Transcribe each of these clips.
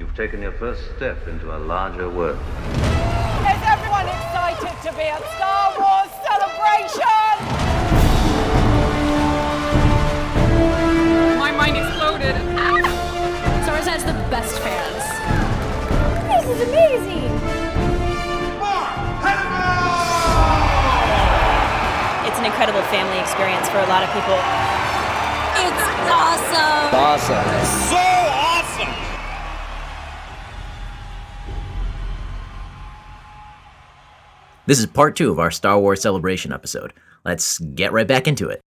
You've taken your first step into a larger world. Is everyone excited to be at Star Wars Celebration? My mind exploded. Star Wars has the best fans. This is amazing! It's an incredible family experience for a lot of people. It's awesome! Awesome. So awesome! This is part 2 of our Star Wars Celebration episode. Let's get right back into it.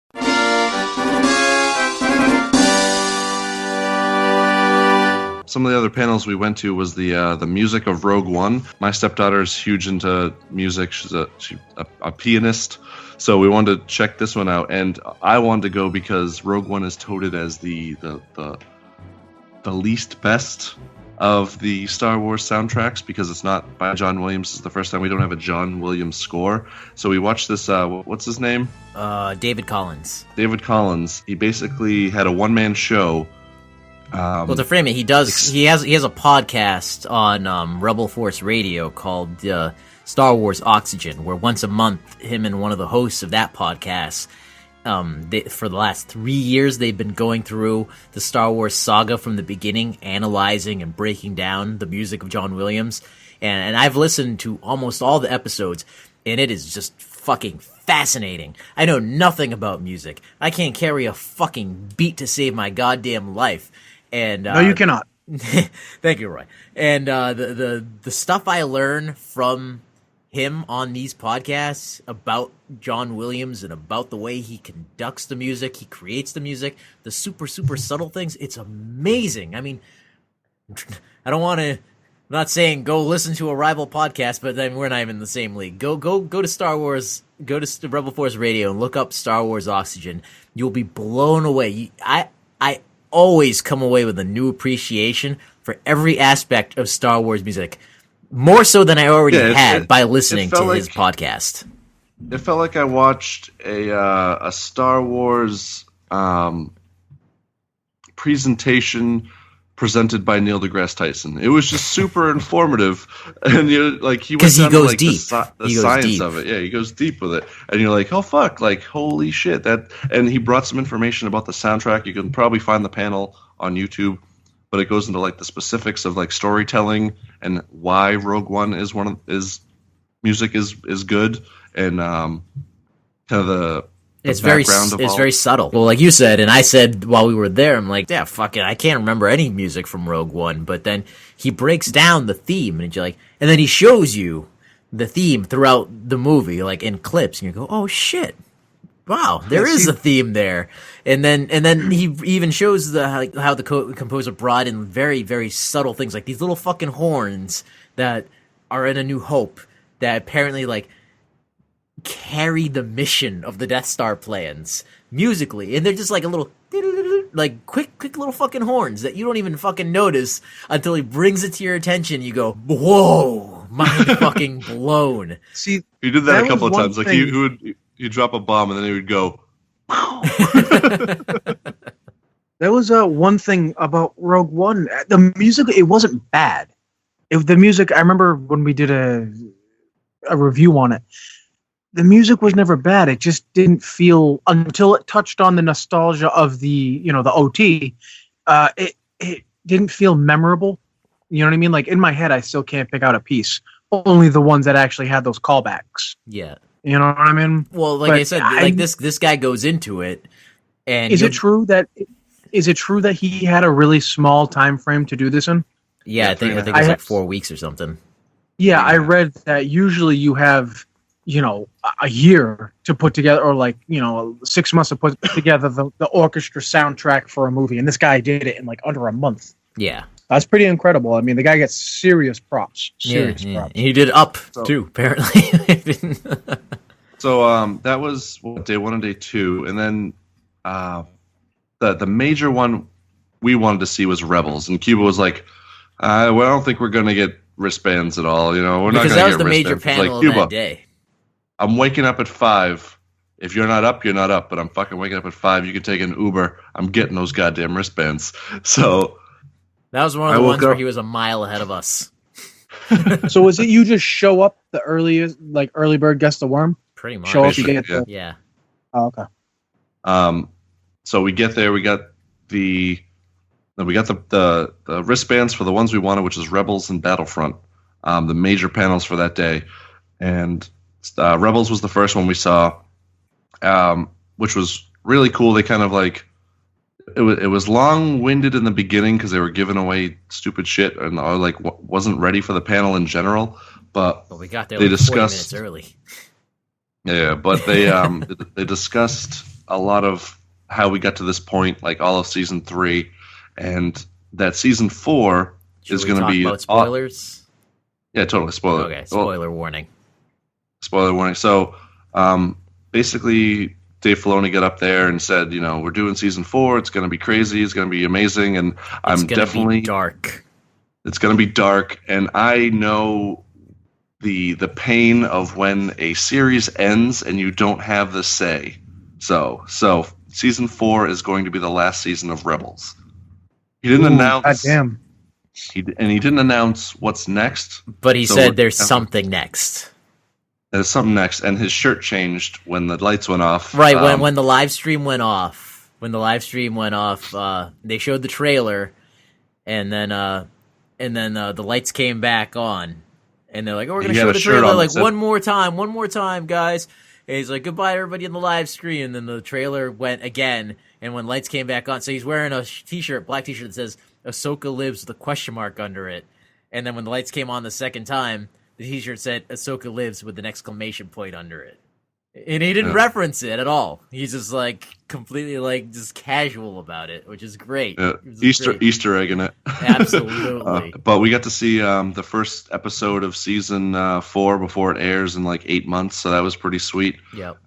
Some of the other panels we went to was the music of Rogue One. My stepdaughter's huge into music. She's a pianist. So we wanted to check this one out, and I wanted to go because Rogue One is touted as the least best of the Star Wars soundtracks because it's not by John Williams. It's the first time we don't have a John Williams score. So we watched this, what's his name? David Collins. David Collins. He basically had a one-man show. Well, to frame it, he has a podcast on Rebel Force Radio called Star Wars Oxygen, where once a month, him and one of the hosts of that podcast, for the last 3 years, they've been going through the Star Wars saga from the beginning, analyzing and breaking down the music of John Williams. And I've listened to almost all the episodes, and it is just fucking fascinating. I know nothing about music. I can't carry a fucking beat to save my goddamn life. And no, you cannot. Thank you, Roy. And the stuff I learn from him on these podcasts about John Williams and about the way he conducts the music, he creates the music, the super, super subtle things, it's amazing. I mean, I don't want to, I'm not saying go listen to a rival podcast, but then we're not even in the same league. Go to Star Wars, go to Rebel Force Radio and look up Star Wars Oxygen. You'll be blown away. I always come away with a new appreciation for every aspect of Star Wars music, more so than I already had by listening to his podcast. It felt like I watched a Star Wars presentation presented by Neil deGrasse Tyson. It was just super informative, and he went down to deep. the science of it. Yeah, he goes deep with it, and you're like, oh fuck, like holy shit! And he brought some information about the soundtrack. You can probably find the panel on YouTube, but it goes into like the specifics of like storytelling and why Rogue One is music is good, and kind of the it's very subtle. Well, like you said, and I said while we were there, I'm like, yeah, fuck it, I can't remember any music from Rogue One. But then he breaks down the theme, and you're like, and then he shows you the theme throughout the movie, like in clips, and you go, oh shit, wow, there is a theme there. And then he even shows how the composer brought in very, very subtle things, like these little fucking horns that are in A New Hope that apparently like carry the mission of the Death Star plans musically, and they're just like a little like quick little fucking horns that you don't even fucking notice until he brings it to your attention. You go, whoa, mind fucking blown. See, he did that a couple of times. Like he'd drop a bomb and then he would go. That was one thing about Rogue One. The music, it wasn't bad. The music, I remember when we did a review on it. The music was never bad. It just didn't feel, until it touched on the nostalgia of the OT, it didn't feel memorable. You know what I mean? Like in my head, I still can't pick out a piece. Only the ones that actually had those callbacks. Yeah. You know what I mean? Well, like I said, like this guy goes into it, and is it true that he had a really small time frame to do this in? Yeah, I think it was like 4 weeks or something. Yeah, I read that usually you have, a year to put together, or 6 months to put together the orchestra soundtrack for a movie, and this guy did it in like under a month. Yeah. That's pretty incredible. I mean, the guy gets serious props. Props. He did Up, too, apparently. So that was day 1 and day 2, and then the major one we wanted to see was Rebels, and Cuba was like, I don't think we're going to get wristbands at all. We're not going to get wristbands. Because that was the major panel of that day. I'm waking up at 5. If you're not up, you're not up. But I'm fucking waking up at 5. You can take an Uber. I'm getting those goddamn wristbands. So That was one of the ones where he was a mile ahead of us. So was it you just show up the earliest, like early bird gets the worm? Pretty much. Show up, you get the... Yeah. Oh, okay. So we get there. We got the wristbands for the ones we wanted, which is Rebels and Battlefront, the major panels for that day. And Rebels was the first one we saw, which was really cool. They kind of like it was long-winded in the beginning because they were giving away stupid shit and like wasn't ready for the panel in general. But we got there. They like discussed 40 minutes early. Yeah, but they they discussed a lot of how we got to this point, like all of season 3, and that season 4 is going to be about spoilers. Yeah, totally spoiler. Okay, spoiler warning. Spoiler warning. So, basically, Dave Filoni got up there and said, we're doing season 4. It's going to be crazy. It's going to be amazing, and I'm definitely dark. It's going to be dark, and I know the pain of when a series ends and you don't have the say. So season 4 is going to be the last season of Rebels. He didn't announce. Goddamn. He didn't announce what's next. But he said there's something next. There's something next, and his shirt changed when the lights went off. Right, when the live stream went off. They showed the trailer, and then the lights came back on. And they're like, we're going to show the trailer like one more time, guys. And he's like, goodbye, everybody in the live stream. And then the trailer went again, and when lights came back on, so he's wearing a t-shirt, black t-shirt that says, Ahsoka lives with a question mark under it. And then when the lights came on the second time, the t-shirt said, Ahsoka lives with an exclamation point under it. And he didn't reference it at all. He's just like completely like just casual about it, which is great. Yeah. Easter egg in it. Absolutely. But we got to see the first episode of season 4 before it airs in like 8 months, so that was pretty sweet. Yep.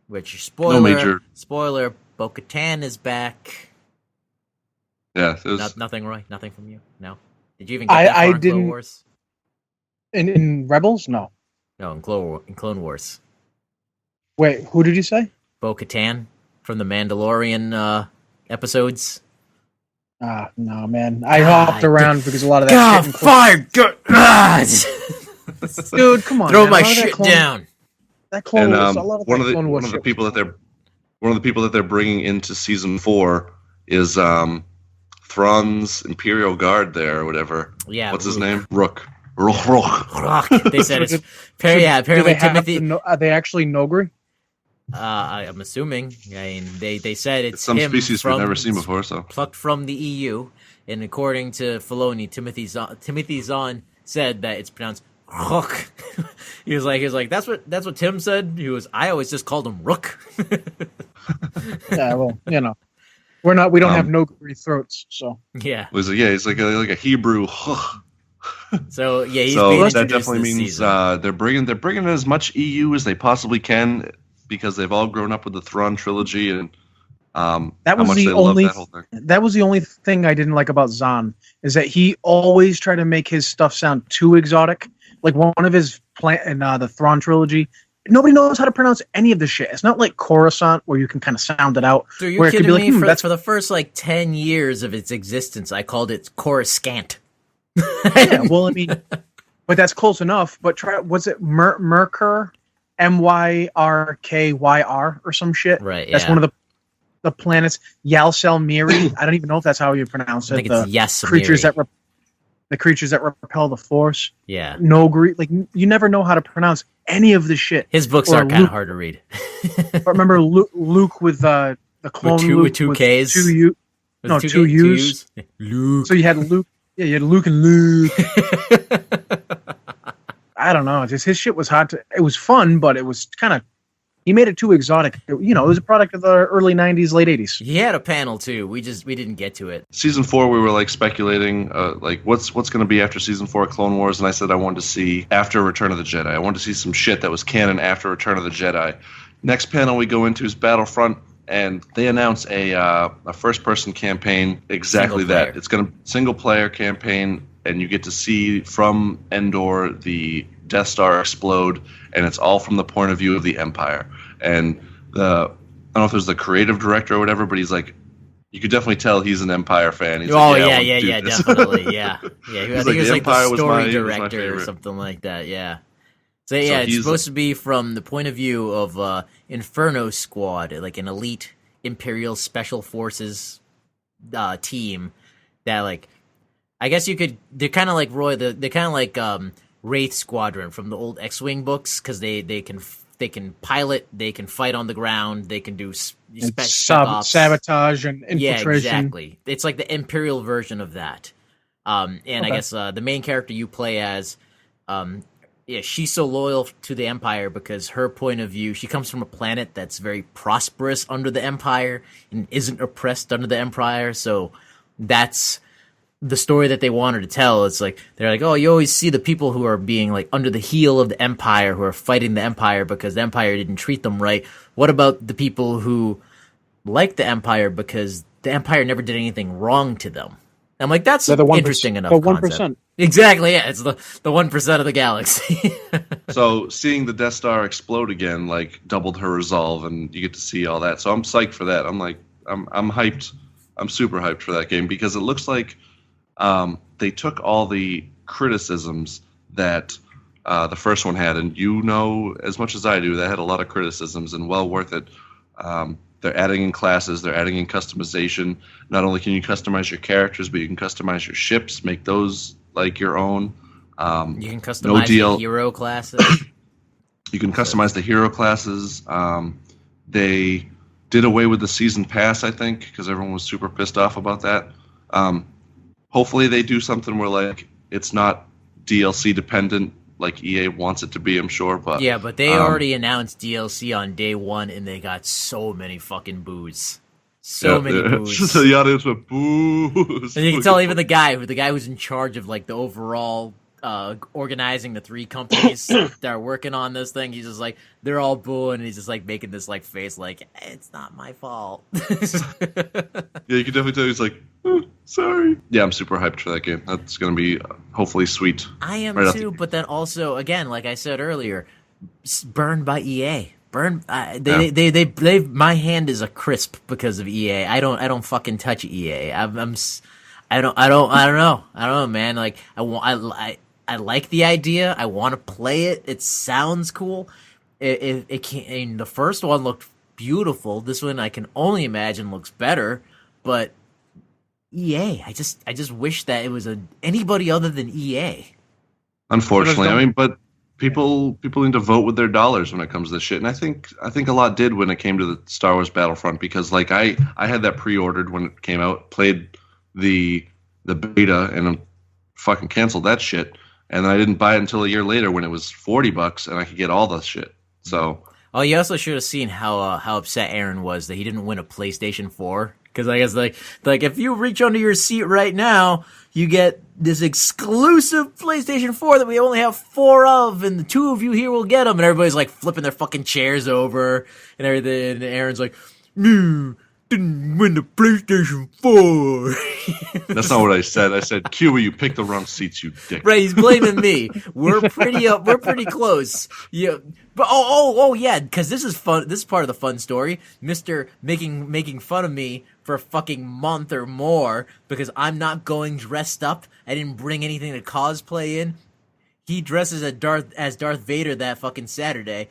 Which spoiler, Bo-Katan is back. Yeah. Nothing, Roy? Nothing from you? No? Did you even get that far in Clone Wars? In Rebels? No. No, in Clone Wars. Wait, who did you say? Bo-Katan from the Mandalorian episodes. No, man. I hopped around because a lot of that shit... fired! Dude, come on, Throw my shit down. That Clone Wars, a lot of one of the people that they're bringing into season 4 is Thrawn's Imperial Guard there or whatever. Yeah. What's his name? Rook. They said it's apparently Timothy. Are they actually Nogri? I'm assuming. I mean, they said it's some him species we've never seen before, so plucked from the EU. And according to Filoni, Timothy Zahn said that it's pronounced Rook. he was like, that's what Tim said. I always just called him Rook. Yeah, well, we don't have Nogri throats, so yeah. He's like a Hebrew. So yeah, that definitely means they're bringing as much EU as they possibly can because they've all grown up with the Thrawn trilogy and that was the only thing I didn't like about Zahn is that he always tried to make his stuff sound too exotic. Like one of his in the Thrawn trilogy, nobody knows how to pronounce any of the shit. It's not like Coruscant where you can kind of sound it out. Dude, you're kidding me? For the first like 10 years of its existence, I called it Coruscant. Yeah, well, I mean, but that's close enough. But was it Myrkyr, Myrkyr or some shit? Right. That's one of the planets. Yalsel Miri. I don't even know if that's how you pronounce it. I think it's Yes. The creatures that repel the Force. Yeah. Nogri. Like you never know how to pronounce any of the shit. His books are kind of hard to read. But remember Luke with the clone with two Ks. Two U's. Luke. So you had Luke. Yeah, you had Luke and Luke. I don't know. Just his shit was hard to. It was fun, but it was kind of. He made it too exotic. It was a product of the early '90s, late '80s. He had a panel too. We didn't get to it. Season 4, we were like speculating, like what's going to be after season 4 of Clone Wars, and I said I wanted to see after Return of the Jedi. I wanted to see some shit that was canon after Return of the Jedi. Next panel we go into is Battlefront. And they announce a first-person campaign, exactly that. It's going to single-player campaign, and you get to see from Endor the Death Star explode, and it's all from the point of view of the Empire. And I don't know if there's the creative director or whatever, but he's like, you could definitely tell he's an Empire fan. He's Oh like, yeah, definitely, yeah. I think he was like the story was my director or favorite. something like that. Yeah. So yeah, it's he's supposed to be from the point of view of Inferno Squad, like an elite Imperial Special Forces team that, like, I guess you could. They're kind of like they're kind of like Wraith Squadron from the old X-wing books because they can pilot, they can fight on the ground, they can do sabotage and infiltration. Yeah, exactly. It's like the Imperial version of that. I guess the main character you play as, she's so loyal to the Empire because her point of view, she comes from a planet that's very prosperous under the Empire and isn't oppressed under the Empire. So that's the story that they wanted to tell. It's like, they're like, oh, you always see the people who are being like under the heel of the Empire, who are fighting the Empire because the Empire didn't treat them right. What about the people who like the Empire because the Empire never did anything wrong to them? I'm like, that's interesting enough. The 1%. Concept. Exactly, yeah. It's the 1% of the galaxy. So seeing the Death Star explode again, like, doubled her resolve, and you get to see all that. So I'm psyched for that. I'm hyped. I'm super hyped for that game because it looks like they took all the criticisms that the first one had, and you know as much as I do, that had a lot of criticisms, and well worth it. They're adding in classes, they're adding in customization. Not only can you customize your characters, but you can customize your ships, make those like your own. You can customize the hero classes. You can customize the hero classes. They did away with the season pass, I think, because everyone was super pissed off about that. Hopefully they do something where, like, it's not DLC dependent like EA wants it to be, I'm sure. But yeah, but they already announced DLC on day one, and they got so many fucking boos. So many boos. So the audience went boos. And you can tell even the guy who's in charge of like the overall organizing the three companies that are working on this thing, he's just like, they're all booing, and he's just like making this like face like, it's not my fault. Yeah, you can definitely tell he's like, oh, sorry. Yeah, I'm super hyped for that game. That's going to be hopefully sweet. I am too, but then also, again, like I said earlier, burned by EA. They my hand is a crisp because of EA. I don't fucking touch EA. I don't know, man. Like I like the idea. I want to play it. It sounds cool. It can't. The first one looked beautiful. This one I can only imagine looks better. But EA, I just wish that it was anybody other than EA. Unfortunately, I mean, but people need to vote with their dollars when it comes to this shit, and I think a lot did when it came to the Star Wars Battlefront, because like I had that pre-ordered when it came out, played the beta, and fucking canceled that shit, and then I didn't buy it until a year later when it was $40 and I could get all the shit. So. Oh, you also should have seen how upset Aaron was that he didn't win a PlayStation 4. Because I guess like if you reach under your seat right now, you get this exclusive PlayStation 4 that we only have 4 of, and the 2 of you here will get them. And everybody's like flipping their fucking chairs over and everything. And Aaron's like, no, didn't win the PlayStation 4. That's not what I said. I said, QB, you picked the wrong seats, you dick. Right, he's blaming me. We're pretty close. Yeah. But oh yeah, because this is fun. This is part of the fun story. Mr. making fun of me for a fucking month or more because I'm not going dressed up. I didn't bring anything to cosplay in. He dresses as Darth Vader that fucking Saturday.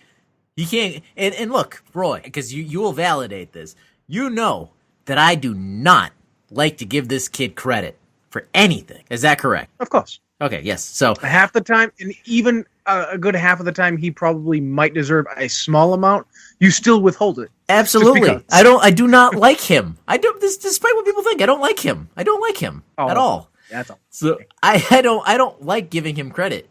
He can't. And look, Roy, because you will validate this. You know that I do not like to give this kid credit for anything. Is that correct? Of course. Okay. Yes. So half the time, and even a good half of the time, he probably might deserve a small amount. You still withhold it. Absolutely. I do not like him. I don't. Despite what people think, I don't like him. I don't like him at all. That's all. So I don't like giving him credit.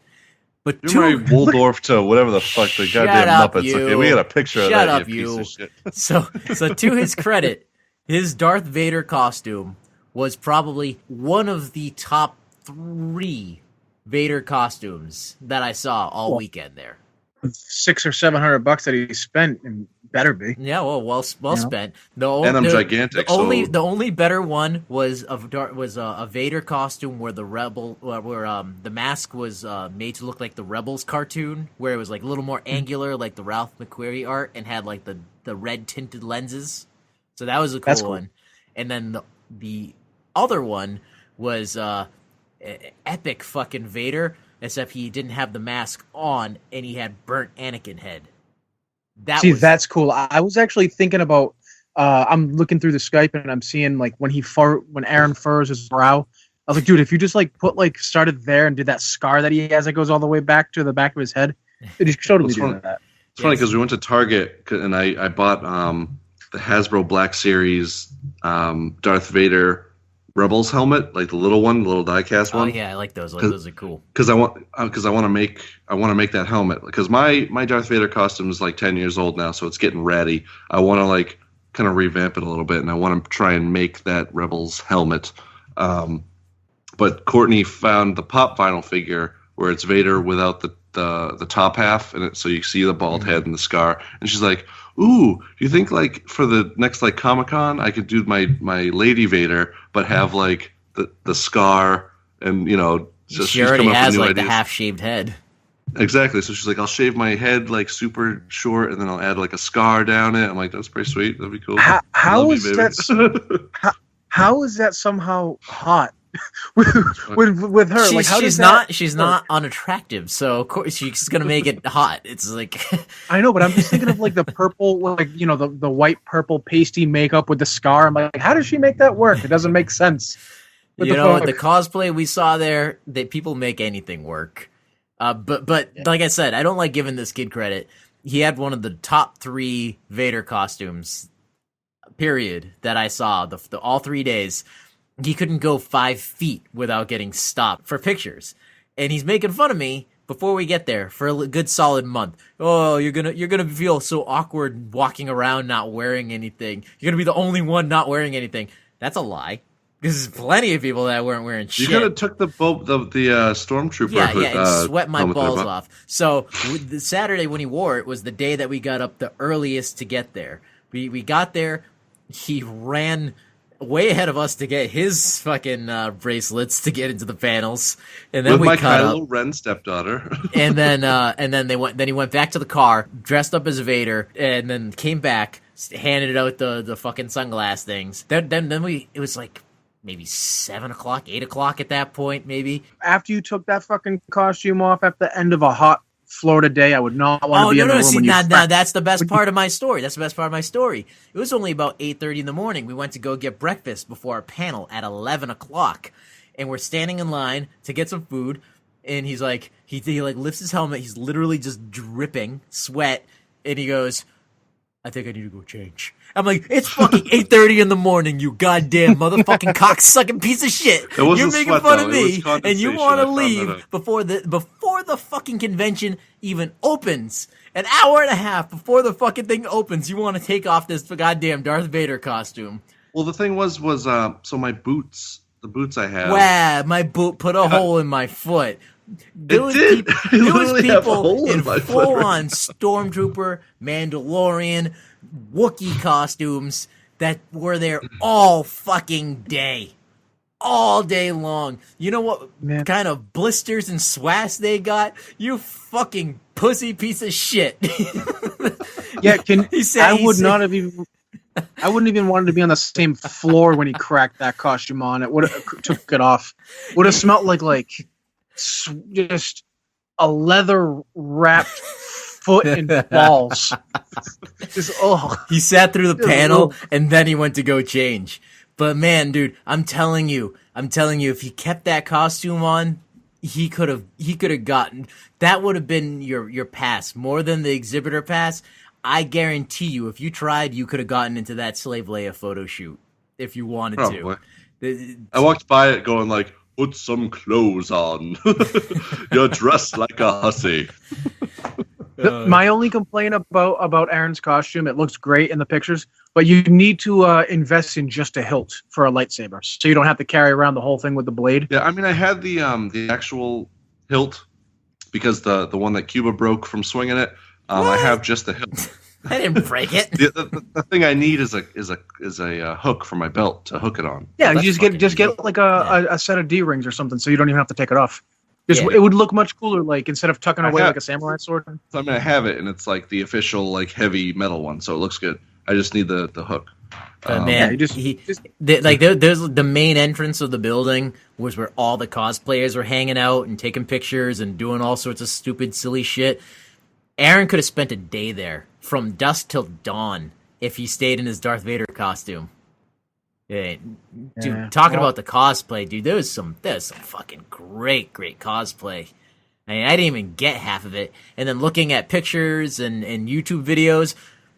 But you're my Waldorf to whatever the fuck the goddamn Muppets. Okay, we got a picture of that. Shut up, you. Piece of shit. So to his credit, his Darth Vader costume was probably one of the top 3 Vader costumes that I saw all weekend there. $600 or $700 that he spent, and better be. Yeah, well spent. And I'm gigantic. The only better one was a Vader costume where the mask was made to look like the Rebels cartoon, where it was like a little more angular, like the Ralph McQuarrie art, and had like the red tinted lenses. So that was a cool one. and then the other one was epic fucking Vader, except he didn't have the mask on and he had burnt Anakin head. That's cool. I was actually thinking about. I'm looking through the Skype and I'm seeing like when Aaron furrows his brow. I was like, dude, if you just like started there and did that scar that he has that goes all the way back to the back of his head, it just totally do that. It's funny because we went to Target and I bought the Hasbro Black Series Darth Vader Rebels helmet, like the little one, the little die-cast one. Oh yeah, I like those. Those are cool. Because I want to make that helmet because my Darth Vader costume is like 10 years old now, so it's getting ratty. I want to like kind of revamp it a little bit, and I want to try and make that Rebels helmet. But Courtney found the pop vinyl figure where it's Vader without the top half, and so you see the bald head and the scar. And she's like, "Ooh, do you think like for the next like Comicon, I could do my Lady Vader, but have like the scar and So she already has like the half shaved head." Exactly. So she's like, "I'll shave my head like super short, and then I'll add like a scar down it." I'm like, "That's pretty sweet. That'd be cool." How is that somehow hot? with her, she's not unattractive, so of course she's gonna make it hot. It's like I know, but I'm just thinking of like the purple, like the white purple pasty makeup with the scar. I'm like, how does she make that work? It doesn't make sense. The cosplay we saw there, that people make anything work. But like I said, I don't like giving this kid credit. He had one of the top 3 Vader costumes, period, that I saw the all 3 days. He couldn't go 5 feet without getting stopped for pictures. And he's making fun of me before we get there for a good solid month. Oh, you're gonna feel so awkward walking around not wearing anything. You're gonna be the only one not wearing anything. That's a lie. Because there's plenty of people that weren't wearing shit. You could have took the stormtrooper. Yeah, and sweat my balls off. So the Saturday when he wore it was the day that we got up the earliest to get there. We got there. He ran way ahead of us to get his fucking bracelets to get into the panels, and then with we my cut Kylo up. Ren stepdaughter. and then he went back to the car, dressed up as Vader, and then came back, handed out the fucking sunglass things. Then it was like maybe 7 o'clock, 8 o'clock at that point, maybe. After you took that fucking costume off at the end of a hot Florida day, I would not want to be in the room. See, that's the best part of my story. That's the best part of my story. It was only about 8:30 in the morning. We went to go get breakfast before our panel at 11 o'clock, and we're standing in line to get some food. And he's like, he like lifts his helmet. He's literally just dripping sweat, and he goes, "I think I need to go change." I'm like, "It's fucking 8:30 in the morning, you goddamn motherfucking cocksucking piece of shit. You're making fun of me, and you want to leave before the fucking convention even opens. An hour and a half before the fucking thing opens, you want to take off this goddamn Darth Vader costume." Well, the thing was so my boots, the boots I have. Wow, my boot put a hole in my foot. There was people in full-on Stormtrooper, Mandalorian, Wookiee costumes that were there all fucking day. All day long. You know what kind of blisters and swass they got? You fucking pussy piece of shit. Yeah, I wouldn't even want to be on the same floor when he cracked that costume on. It would have took it off. Would have smelled like just a leather wrapped foot and balls. He sat through the panel and then he went to go change. But man, dude, I'm telling you, if he kept that costume on, he could have gotten, that would have been your pass more than the exhibitor pass. I guarantee you, if you tried, you could have gotten into that Slave Leia photo shoot if you wanted to. I walked by it going like, "Put some clothes on. You're dressed like a hussy." My only complaint about Aaron's costume, it looks great in the pictures, but you need to invest in just a hilt for a lightsaber, so you don't have to carry around the whole thing with the blade. Yeah, I mean, I had the actual hilt because the one that Cuba broke from swinging it. I have just the hilt. I didn't break it. The thing I need is a hook for my belt to hook it on. Yeah, you just get like a set of D-rings or something, so you don't even have to take it off. It would look much cooler, like instead of tucking away like a samurai sword. So I mean, I have it, and it's like the official like heavy metal one, so it looks good. I just need the hook. Man, there's the main entrance of the building was where all the cosplayers were hanging out and taking pictures and doing all sorts of stupid, silly shit. Aaron could have spent a day there from dusk till dawn if he stayed in his Darth Vader costume. Yeah, dude, talking about the cosplay, dude, there's some fucking great cosplay. I mean, I didn't even get half of it, and then looking at pictures and YouTube videos,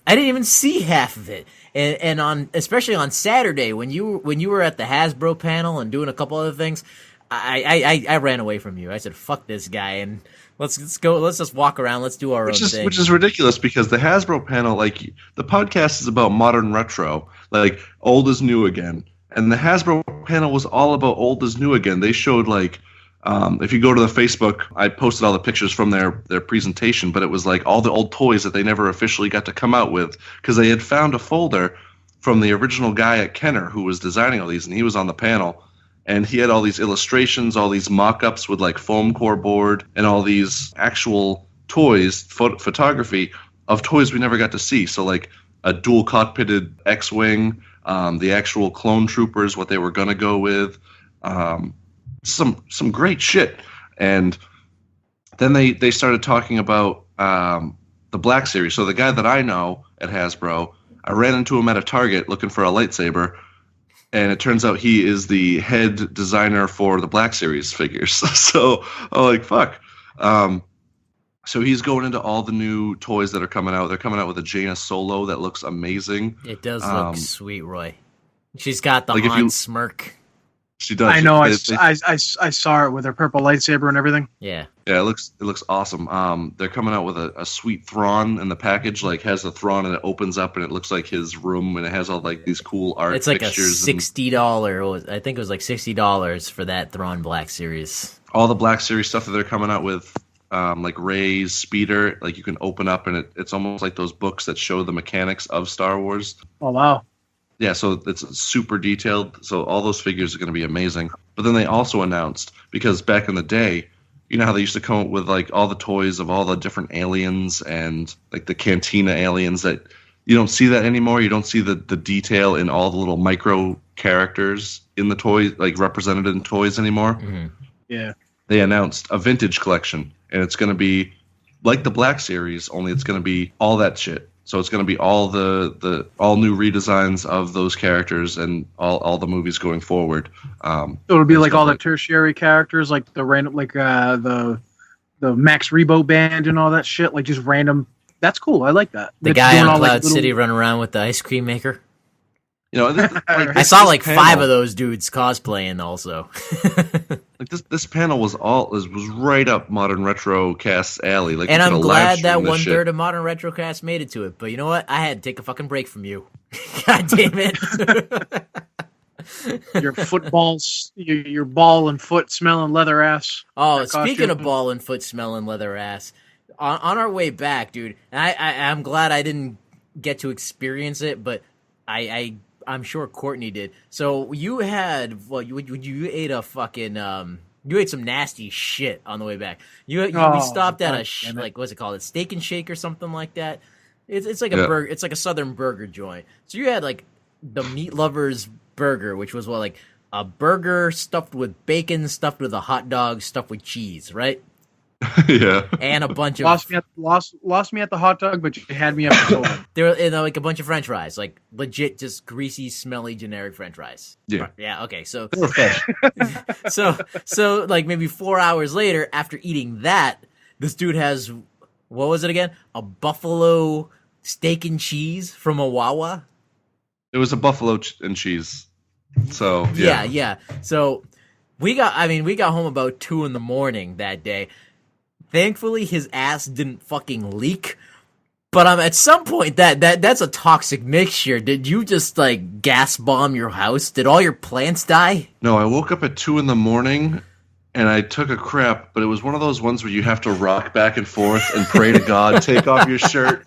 I didn't even see half of it. And especially on Saturday when you were at the Hasbro panel and doing a couple other things, I ran away from you. I said, "Fuck this guy," and let's just walk around. Let's do our own thing. Which is ridiculous because the Hasbro panel, like the podcast is about modern retro, like old is new again, and the Hasbro panel was all about old is new again. They showed like. If you go to the Facebook, I posted all the pictures from their presentation, but it was like all the old toys that they never officially got to come out with because they had found a folder from the original guy at Kenner who was designing all these, and he was on the panel, and he had all these illustrations, all these mock-ups with like foam core board, and all these actual toys, photography of toys we never got to see. So like a dual cockpitted X-Wing, the actual clone troopers, what they were going to go with, some great shit. And then they started talking about the Black Series. So the guy that I know at Hasbro, I ran into him at a Target looking for a lightsaber, and it turns out he is the head designer for the Black Series figures. So I'm like, fuck. So he's going into all the new toys that are coming out. They're coming out with a Jaina Solo that looks amazing. It does look sweet, Roy. She's got the Han smirk. She does. I know. I saw it with her purple lightsaber and everything. Yeah. Yeah, it looks awesome. They're coming out with a sweet Thrawn in the package. Like has a Thrawn and it opens up and it looks like his room and it has all like these cool art. It's like fixtures a $60. I think it was like $60 for that Thrawn Black Series. All the Black Series stuff that they're coming out with, like Rey's speeder, like you can open up and it's almost like those books that show the mechanics of Star Wars. Oh wow. Yeah, so it's super detailed. So all those figures are going to be amazing. But then they also announced, because back in the day, you know how they used to come up with like all the toys of all the different aliens and like the Cantina aliens that you don't see that anymore. You don't see the detail in all the little micro characters in the toys, like represented in toys anymore. Mm-hmm. Yeah. They announced a vintage collection, and it's going to be like the Black Series, only it's going to be all that shit. So it's going to be all the all new redesigns of those characters and all the movies going forward. So it'll be like all the tertiary characters, like the random, like the Max Rebo band and all that shit, like just random. That's cool. I like that. The guy on Cloud City running around with the ice cream maker. You know, I saw like panel, 5 of those dudes cosplaying also. Like this panel was right up Modern Retro Cast's alley. Like, and I'm glad that 1/3 of Modern Retro Cast made it to it. But you know what? I had to take a fucking break from you. God damn it. your ball and foot smelling leather ass. Oh, speaking of ball and foot smelling leather ass, on our way back, dude, and I'm glad I didn't get to experience it, but I'm sure Courtney did. So you had you ate a fucking you ate some nasty shit on the way back. We stopped at like what's it called? A Steak and Shake or something like that. It's like a burger. It's like a Southern burger joint. So you had like the Meat Lovers burger, which was like a burger stuffed with bacon, stuffed with a hot dog, stuffed with cheese, right? Yeah. And a bunch of lost me at the hot dog, but you had me up the total. There were like a bunch of French fries, like legit, just greasy, smelly, generic French fries. Yeah. Yeah. Okay. So, so like maybe 4 hours later, after eating that, this dude has, what was it again? A buffalo steak and cheese from a Wawa. It was a buffalo and cheese. So yeah. So we got home about 2 a.m. that day. Thankfully, his ass didn't fucking leak. But at some point, that's a toxic mixture. Did you just like gas bomb your house? Did all your plants die? No, I woke up at 2 a.m. and I took a crap, but it was one of those ones where you have to rock back and forth and pray to God, take off your shirt.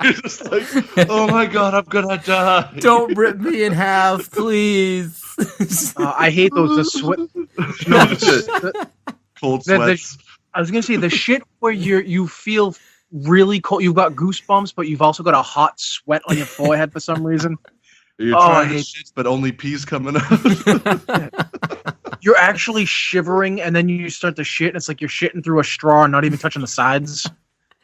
You're just like, oh my God, I'm gonna die. Don't rip me in half, please. I hate those. The sweat. No, cold sweats. I was gonna say the shit where you feel really cold. You've got goosebumps, but you've also got a hot sweat on your forehead for some reason. You're trying to shit, but only pee's coming out. You're actually shivering, and then you start to shit, and it's like you're shitting through a straw and not even touching the sides.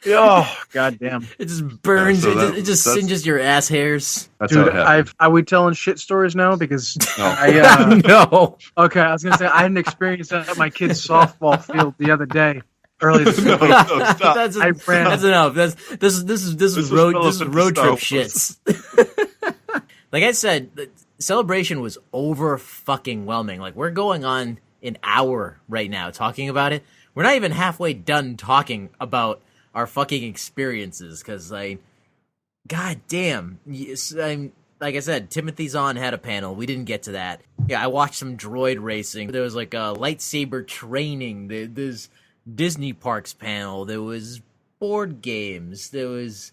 Oh, goddamn. It just burns. Yeah, so it just singes your ass hairs. That's Dude, how it happens. are we telling shit stories now? Because No. No. Okay, I was gonna say I had an experience at my kid's softball field the other day. Early this No, week. stop. That's I ran. That's enough. This is road trip shits. Like I said, the celebration was over fucking whelming. Like we're going on an hour right now talking about it. We're not even halfway done talking about our fucking experiences because god damn. Like I said, Timothy Zahn had a panel. We didn't get to that. Yeah, I watched some droid racing. There was like a lightsaber training. There's Disney Parks panel. There was board games. There was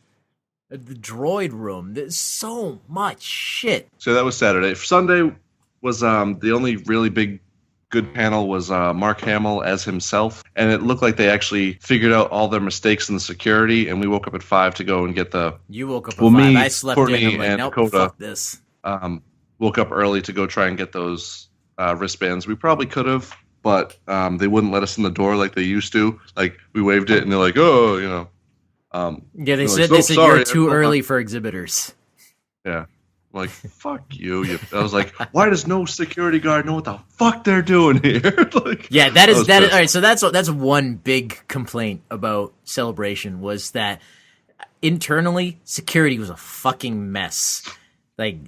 the droid room. There's so much shit. So that was Saturday. Sunday was the only really big good panel was Mark Hamill as himself, and it looked like they actually figured out all their mistakes in the security. And we woke up at 5 to go and get the. You woke up at 5. I slept Courtney, in. I'm like, and nope, Dakota, fuck this. Woke up early to go try and get those wristbands. We probably could have, but they wouldn't let us in the door like they used to. Like we waved it, and they're like, "Oh, you know." Yeah, they said like, you're too early for exhibitors. Yeah. I'm like, fuck you. I was like, why does no security guard know what the fuck they're doing here? Like, yeah, that is pissed. all right. So that's one big complaint about Celebration was that internally security was a fucking mess. Like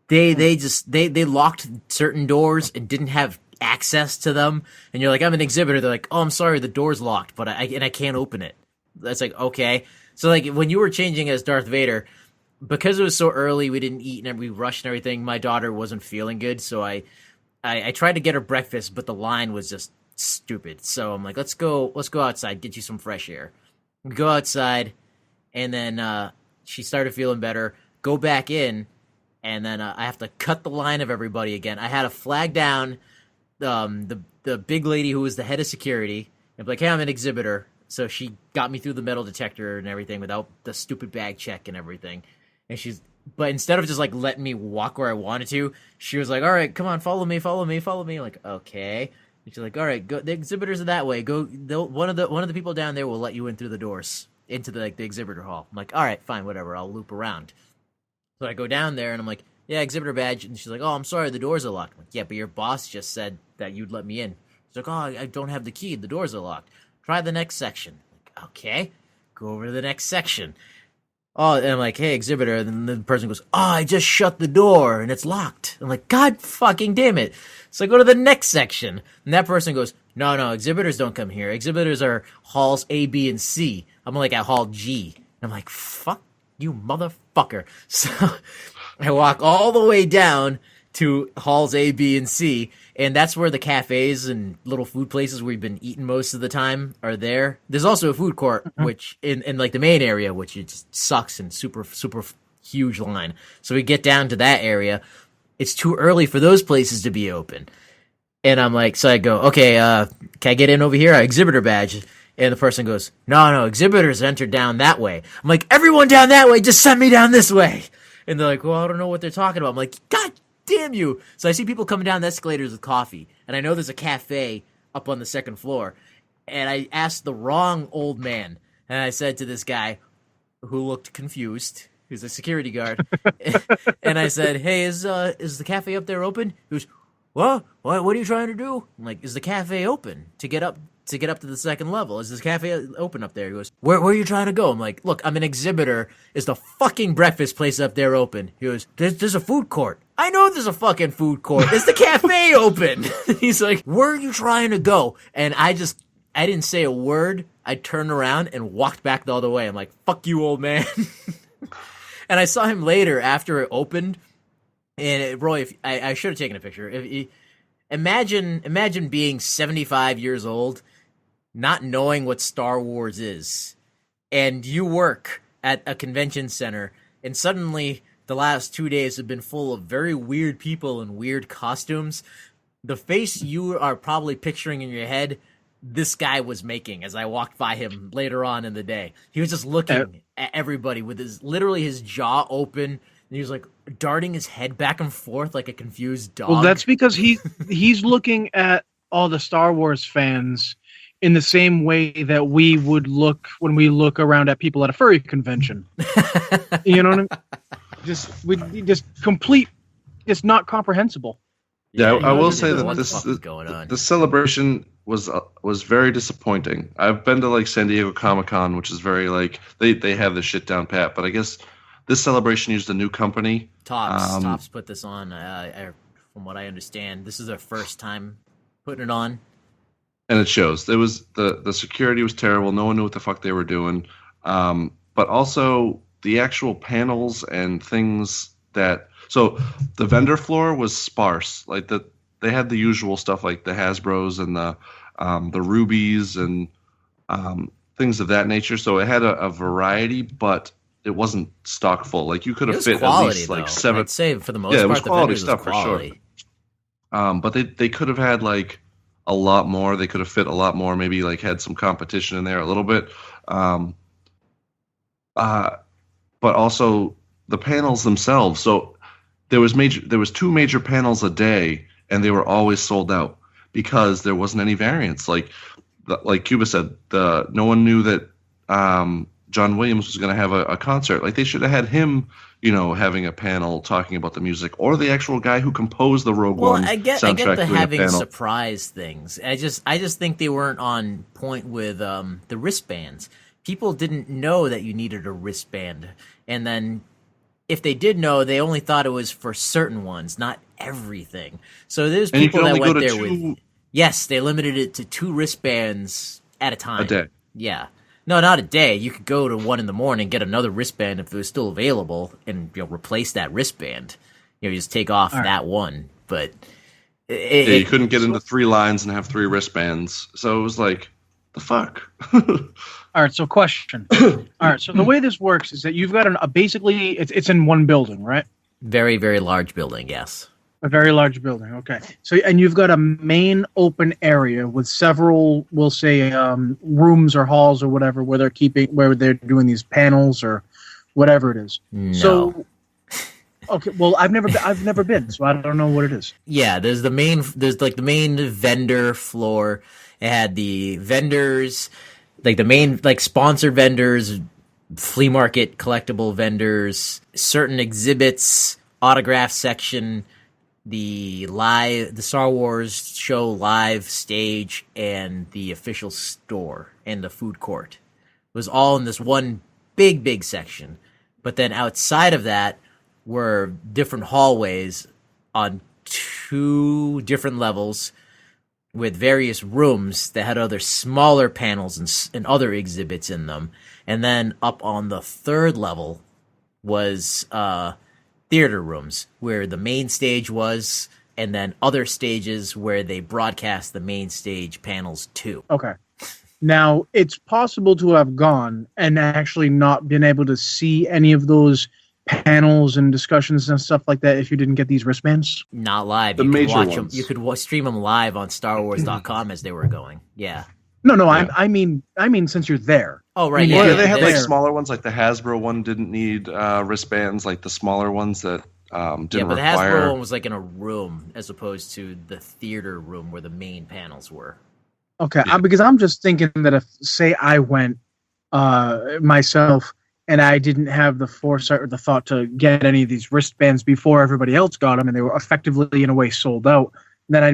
they locked certain doors and didn't have access to them. And you're like, I'm an exhibitor. They're like, oh, I'm sorry, the door's locked, but I can't open it. That's like, okay. So like when you were changing as Darth Vader, because it was so early, we didn't eat and we rushed and everything. My daughter wasn't feeling good, so I tried to get her breakfast, but the line was just stupid. So I'm like, let's go outside, get you some fresh air. We go outside, and then she started feeling better. Go back in, and then I have to cut the line of everybody again. I had to flag down the big lady who was the head of security and be like, hey, I'm an exhibitor. So she got me through the metal detector and everything without the stupid bag check and everything. But instead of just like letting me walk where I wanted to, she was like, all right, come on, follow me. I'm like, okay. And she's like, all right, go. The exhibitors are that way. Go. One of the people down there will let you in through the doors into the exhibitor hall. I'm like, all right, fine, whatever. I'll loop around. So I go down there and I'm like, yeah, exhibitor badge. And she's like, oh, I'm sorry, the doors are locked. I'm like, yeah, but your boss just said that you'd let me in. She's like, oh, I don't have the key. The doors are locked. Try the next section. I'm like, okay, go over to the next section. Oh, and I'm like, hey, exhibitor. And then the person goes, oh, I just shut the door and it's locked. I'm like, God fucking damn it. So I go to the next section. And that person goes, no, exhibitors don't come here. Exhibitors are halls A, B, and C. I'm like at hall G. And I'm like, fuck you, motherfucker. So I walk all the way down to halls A, B, and C. And that's where the cafes and little food places where we've been eating most of the time are there. There's also a food court, which in like the main area, which it just sucks and super, super huge line. So we get down to that area. It's too early for those places to be open. And I'm like, so I go, okay, can I get in over here? Exhibitor badge. And the person goes, no, exhibitors enter down that way. I'm like, everyone down that way, just send me down this way. And they're like, well, I don't know what they're talking about. I'm like, God damn you. So I see people coming down the escalators with coffee, and I know there's a cafe up on the second floor. And I asked the wrong old man, and I said to this guy who looked confused, who's a security guard, and I said, hey, is the cafe up there open? He goes, what are you trying to do? I'm like, is the cafe open to get up to the second level? Is this cafe open up there? He goes, where are you trying to go? I'm like, look, I'm an exhibitor. Is the fucking breakfast place up there open? He goes, there's a food court. I know there's a fucking food court. Is the cafe open? He's like, where are you trying to go? And I didn't say a word. I turned around and walked back the other way. I'm like, fuck you, old man. And I saw him later after it opened. And Roy, I should have taken a picture. Imagine being 75 years old, not knowing what Star Wars is, and you work at a convention center, and suddenly the last 2 days have been full of very weird people in weird costumes. The face you are probably picturing in your head, this guy was making as I walked by him later on in the day. He was just looking at everybody with his jaw open, he was like darting his head back and forth like a confused dog. Well, that's because he's looking at all the Star Wars fans in the same way that we would look when we look around at people at a furry convention. You know what I mean? Just not comprehensible. Yeah, I will say what that the fuck is going on? this celebration was very disappointing. I've been to like San Diego Comicon, which is very like they have this shit down pat, but I guess this celebration used a new company. Tops put this on. From what I understand, this is their first time putting it on. And it shows. There was the security was terrible. No one knew what the fuck they were doing. But also the actual panels and things that. So the vendor floor was sparse. Like they had the usual stuff like the Hasbros and the Rubies and things of that nature. So it had a variety, but it wasn't stock full. Like you could have fit quality, at least like though. 7. I'd say for the most yeah, part, it was the quality vendors stuff was quality. for sure. But they could have had like a lot more. They could have fit a lot more. Maybe like had some competition in there a little bit. But also the panels themselves. So there was 2 major panels a day, and they were always sold out because there wasn't any variance. Like Cuba said, no one knew that John Williams was going to have a concert. Like they should have had him, having a panel talking about the music, or the actual guy who composed the Rogue One soundtrack. I get the doing a having panel. surprise things. I just think they weren't on point with the wristbands. People didn't know that you needed a wristband, and then if they did know, they only thought it was for certain ones, not everything. So there's And you people can that only go went to there 2 with. Yes, they limited it to 2 wristbands at a time. a day. Yeah. No, not a day. You could go to 1 a.m, get another wristband if it was still available, and replace that wristband. You just take off that one. But You couldn't get into 3 lines and have 3 wristbands. So it was like, the fuck. All right, so question. All right, so the way this works is that you've got basically it's in one building, right? Very, very large building. Yes. A very large building. Okay. So, and you've got a main open area with several, we'll say, rooms or halls or whatever, where they're doing these panels or whatever it is. No. So, okay. Well, I've never been, so I don't know what it is. Yeah, there's the main vendor floor. It had the vendors, like the main sponsored vendors, flea market collectible vendors, certain exhibits, autograph section, the Star Wars show live stage, and the official store and the food court. It was all in this one big section. But then outside of that were different hallways on 2 different levels with various rooms that had other smaller panels and other exhibits in them. And then up on the 3rd level was theater rooms where the main stage was, and then other stages where they broadcast the main stage panels too. Okay. Now, it's possible to have gone and actually not been able to see any of those panels and discussions and stuff like that if you didn't get these wristbands? Not live. The You could major watch ones. them. You could stream them live on StarWars.com as they were going. Yeah. No, Yeah. I mean since you're there. Oh, right. Yeah, Yeah. Well, they had like there. smaller ones, like the Hasbro one didn't need wristbands, like the smaller ones that didn't Yeah, but the require. Hasbro one was like in a room as opposed to the theater room where the main panels were. Okay, Yeah. because I'm just thinking that if, say, I went myself and I didn't have the foresight or the thought to get any of these wristbands before everybody else got them, and they were effectively, in a way, sold out, then I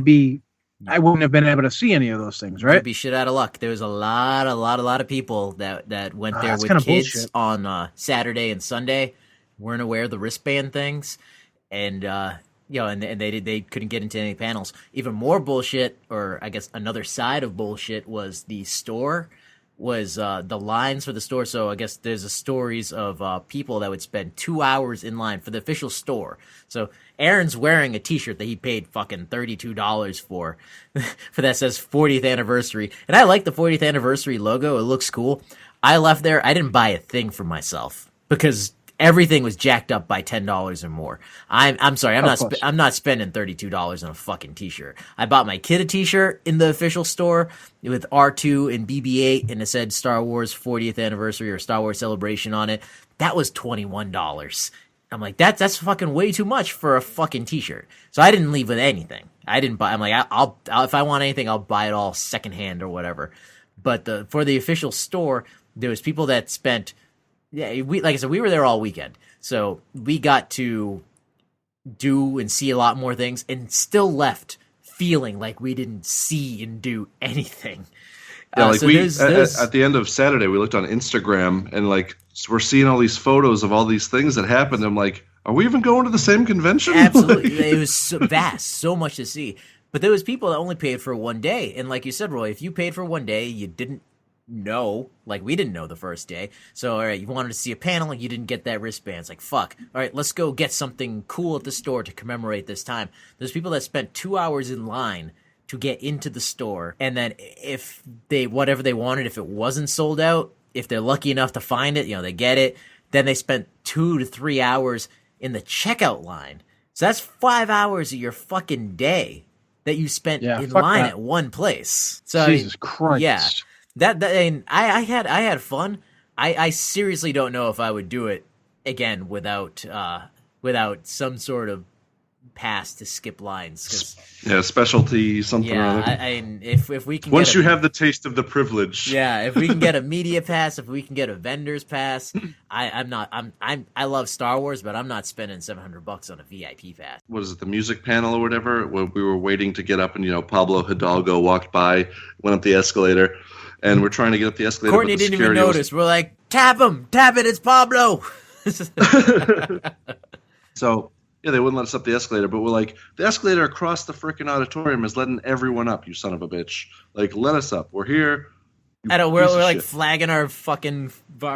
wouldn't have been able to see any of those things, You'd right? be shit out of luck. There was a lot of people that went there that's with kinda kids bullshit. on Saturday and Sunday, weren't aware of the wristband things, and and they couldn't get into any panels. Even more bullshit, or I guess another side of bullshit, was the store. Was the lines for the store. So I guess there's stories of people that would spend 2 hours in line for the official store. So Aaron's wearing a t-shirt that he paid fucking $32 for that says 40th anniversary. And I like the 40th anniversary logo. It looks cool. I left there. I didn't buy a thing for myself because everything was jacked up by $10 or more. I'm sorry. I'm not spending $32 on a fucking t-shirt. I bought my kid a t-shirt in the official store with R2 and BB-8, and it said Star Wars 40th anniversary or Star Wars Celebration on it. That was $21. I'm like, that's fucking way too much for a fucking t-shirt. So I didn't leave with anything. I didn't buy. I'm like, I'll if I want anything, I'll buy it all secondhand or whatever. But for the official store, there was people that spent. Yeah, like I said, we were there all weekend, so we got to do and see a lot more things, and still left feeling like we didn't see and do anything. Yeah, like so there's... at the end of Saturday, we looked on Instagram and like we're seeing all these photos of all these things that happened. I'm like, are we even going to the same convention? Absolutely, it was so vast, so much to see. But there was people that only paid for one day, and like you said, Roy, if you paid for one day, you didn't know, like we didn't know the first day. So all right, you wanted to see a panel, you didn't get that wristband. It's like fuck. All right, let's go get something cool at the store to commemorate this time. There's people that spent 2 hours in line to get into the store, and then if they whatever they wanted, if it wasn't sold out, if they're lucky enough to find it, they get it. Then they spent 2 to 3 hours in the checkout line. So that's 5 hours of your fucking day that you spent in line at one place. So Jesus Christ. Yeah. That and I had fun. I seriously don't know if I would do it again without some sort of pass to skip lines. Specialty something. Yeah, if we can once you have the taste of the privilege. Yeah, if we can get a media pass, if we can get a vendor's pass, I love Star Wars, but I'm not spending $700 on a VIP pass. What is it, the music panel or whatever? Where we were waiting to get up, and Pablo Hidalgo walked by, went up the escalator. And we're trying to get up the escalator. Courtney didn't even notice. We're like, tap it, it's Pablo. So, yeah, they wouldn't let us up the escalator, but we're like, the escalator across the freaking auditorium is letting everyone up, you son of a bitch. Like, let us up. We're here. I know, we're like flagging our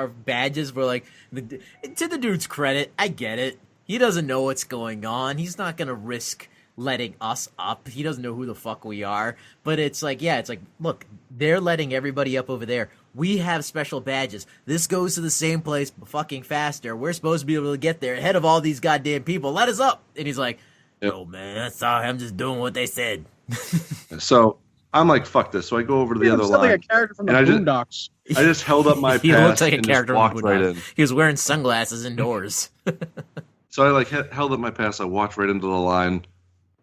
badges. We're like, to the dude's credit, I get it. He doesn't know what's going on. He's not going to risk letting us up. He doesn't know who the fuck we are. But it's like, look, they're letting everybody up over there. We have special badges. This goes to the same place fucking faster. We're supposed to be able to get there ahead of all these goddamn people. Let us up. And he's like, oh man, sorry, I'm just doing what they said. So I'm like, fuck this. So I go over to the other line. Like a character from the Boondocks. I just held up my pass. He looks like a character from the Boondocks. Right in. He was wearing sunglasses indoors. So I held up my pass. I walked right into the line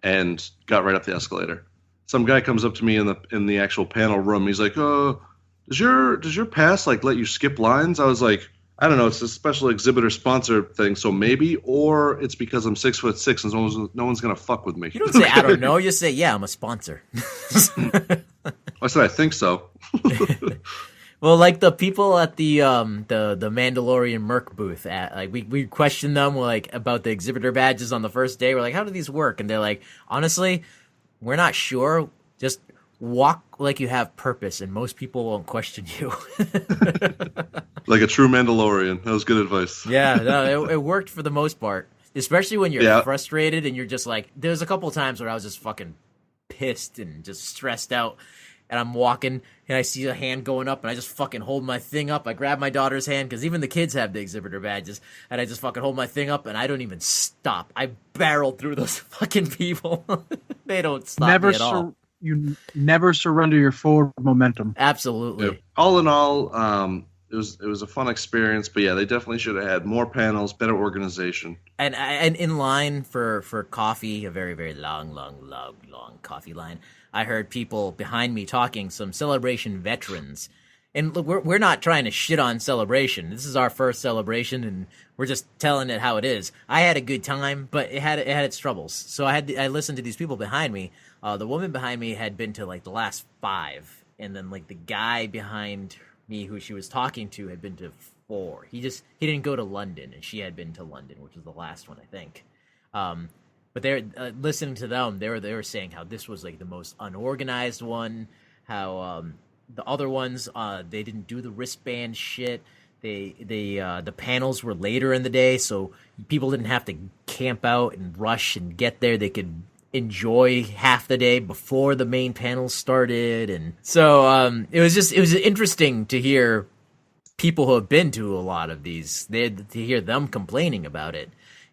and got right up the escalator. Some guy comes up to me in the actual panel room. He's like, does your pass let you skip lines? I was like, I don't know. It's a special exhibitor sponsor thing, so maybe, or it's because I'm 6'6" and no one's gonna fuck with me. You don't say I don't know. You say yeah, I'm a sponsor. I said I think so. Well, like the people at the Mandalorian Merc booth, we questioned them about the exhibitor badges on the first day. We're like, how do these work? And they're like, honestly, we're not sure. Just walk like you have purpose, and most people won't question you. Like a true Mandalorian. That was good advice. Yeah, no, it worked for the most part. Especially when you're frustrated and you're just like, there's a couple of times where I was just fucking pissed and just stressed out. And I'm walking, and I see a hand going up, and I just fucking hold my thing up. I grab my daughter's hand, because even the kids have the exhibitor badges, and I just fucking hold my thing up, and I don't even stop. I barreled through those fucking people. They don't stop me at all. You never surrender your forward momentum. Absolutely. Yeah. All in all, it was a fun experience, but yeah, they definitely should have had more panels, better organization. And in line for coffee, a very, very long coffee line, I heard people behind me talking, some Celebration veterans. And look, we're not trying to shit on Celebration. This is our first Celebration, and we're just telling it how it is. I had a good time, but it had its troubles. So I listened to these people behind me. The woman behind me had been to the last 5, and then the guy behind me who she was talking to had been to 4. He didn't go to London, and she had been to London, which was the last one, I think. But they're listening to them. They were saying how this was the most unorganized one. How the other ones they didn't do the wristband shit. The panels were later in the day, so people didn't have to camp out and rush and get there. They could enjoy half the day before the main panel started, and so it was interesting to hear people who have been to a lot of these. To hear them complaining about it,